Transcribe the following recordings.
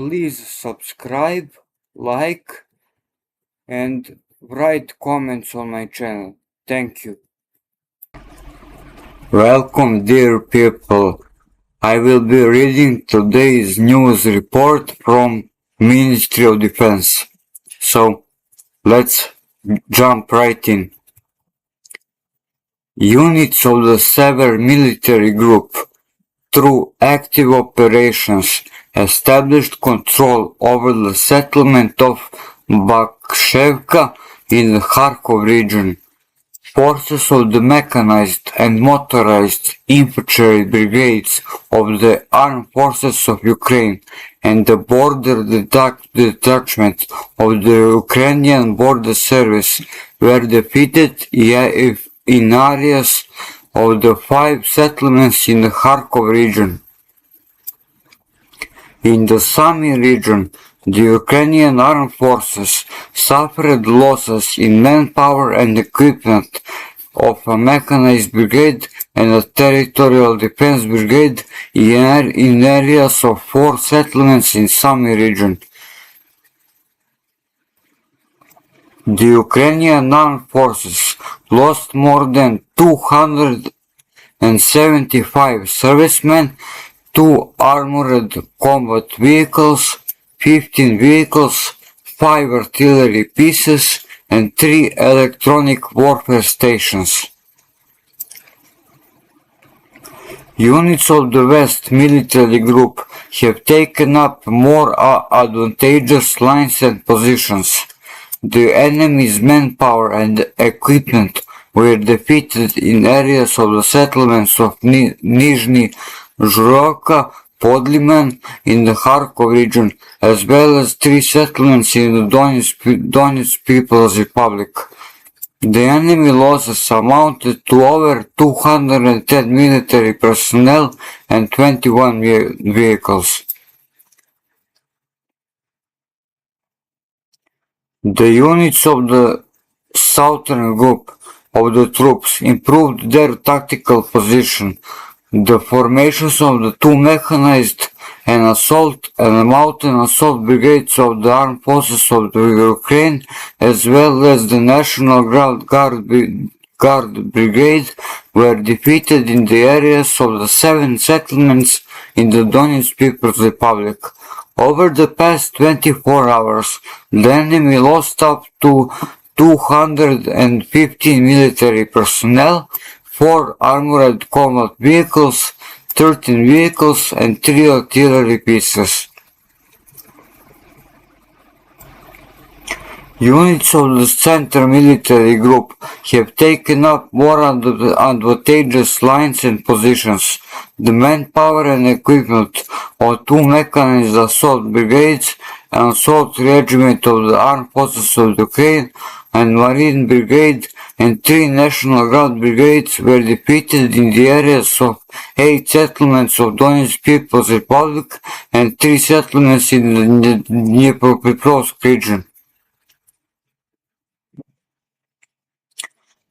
Please subscribe, like, and write comments on my channel. Thank you. Welcome, dear people. I will be reading today's news report from Ministry of Defense. So, let's jump right in. Units of the Sever military group, through active operations, established control over the settlement of Bakshevka in the Kharkov region. Forces of the mechanized and motorized infantry brigades of the Armed Forces of Ukraine and the border detachment of the Ukrainian Border Service were defeated in areas of the 5 settlements in the Kharkov region. In the Sumy region, the Ukrainian armed forces suffered losses in manpower and equipment of a mechanized brigade and a territorial defense brigade in areas of 4 settlements in Sumy region. The Ukrainian armed forces lost more than 275 servicemen, 2 armored combat vehicles, 15 vehicles, 5 artillery pieces, and 3 electronic warfare stations. Units of the West military group have taken up more advantageous lines and positions. The enemy's manpower and equipment were defeated in areas of the settlements of Nizhny Zhuravka, Podliman in the Kharkov region, as well as 3 settlements in the Donetsk People's Republic. The enemy losses amounted to over 210 military personnel and 21 vehicles. The units of the southern group of the troops improved their tactical position. The formations of the 2 mechanized and assault and mountain assault brigades of the armed forces of the Ukraine, as well as the National Guard Brigade, were defeated in the areas of the 7 settlements in the Donetsk People's Republic. Over the past 24 hours, the enemy lost up to 215 military personnel, 4 armored combat vehicles, 13 vehicles, and 3 artillery pieces. Units of the Center military group have taken up more advantageous lines and positions. The manpower and equipment of 2 mechanized assault brigades, an assault regiment of the Armed Forces of Ukraine, and Marine Brigade, and 3 National Guard brigades were defeated in the areas of 8 settlements of Donetsk People's Republic and 3 settlements in the Dnipropetrovsk region.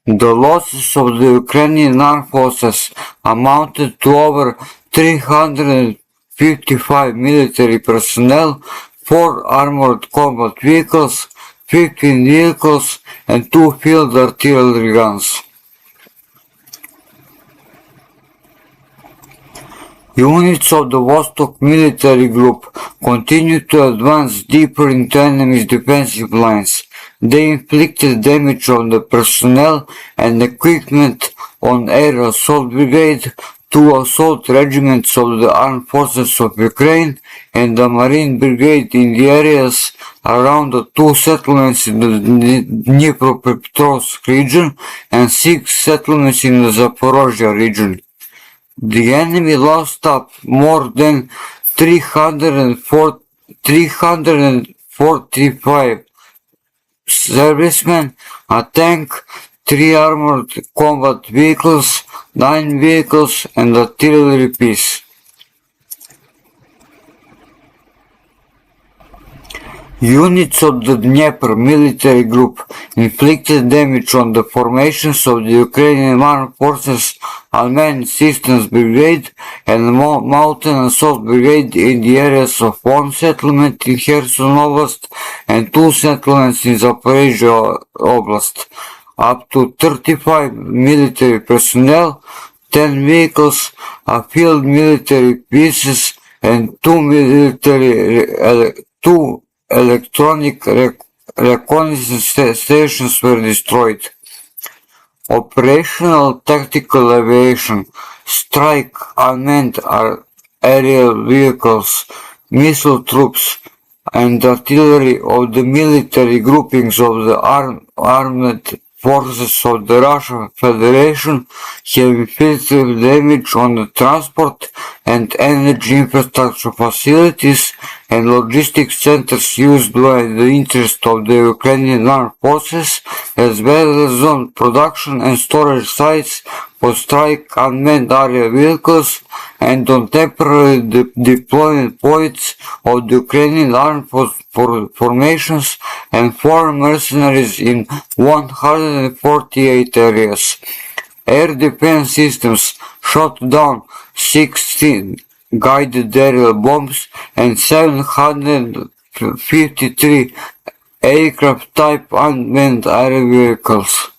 The losses of the Ukrainian armed forces amounted to over 355 military personnel, 4 armored combat vehicles, 15 vehicles, and 2 field artillery guns. Units of the Vostok military group continued to advance deeper into enemy's defensive lines. They inflicted damage on the personnel and equipment on Air Assault Brigade, 2 assault regiments of the Armed Forces of Ukraine, and the Marine Brigade in the areas around the 2 settlements in the Dnipropetrovsk region and 6 settlements in the Zaporozhye region. The enemy lost up more than 345 servicemen, a tank, 3 armored combat vehicles, 9 vehicles, and artillery piece. Units of the Dnieper military group inflicted damage on the formations of the Ukrainian Armed Forces Armenian Systems Brigade and Mountain Assault Brigade in the areas of one settlement in Kherson Oblast and two settlements in Zaporizhzhia Oblast. Up to 35 military personnel, 10 vehicles, a field military pieces, and two electronic reconnaissance stations were destroyed. Operational tactical aviation, strike unmanned aerial vehicles, missile troops, and artillery of the military groupings of the armed forces of the Russian Federation have inflicted damage on the transport and energy infrastructure facilities and logistics centers used by the interest of the Ukrainian armed forces, as well as on production and storage sites for strike unmanned aerial vehicles and on temporary deployment points of the Ukrainian armed formations and foreign mercenaries in 148 areas. Air defense systems shot down 16 guided aerial bombs and 753 aircraft type unmanned aerial vehicles.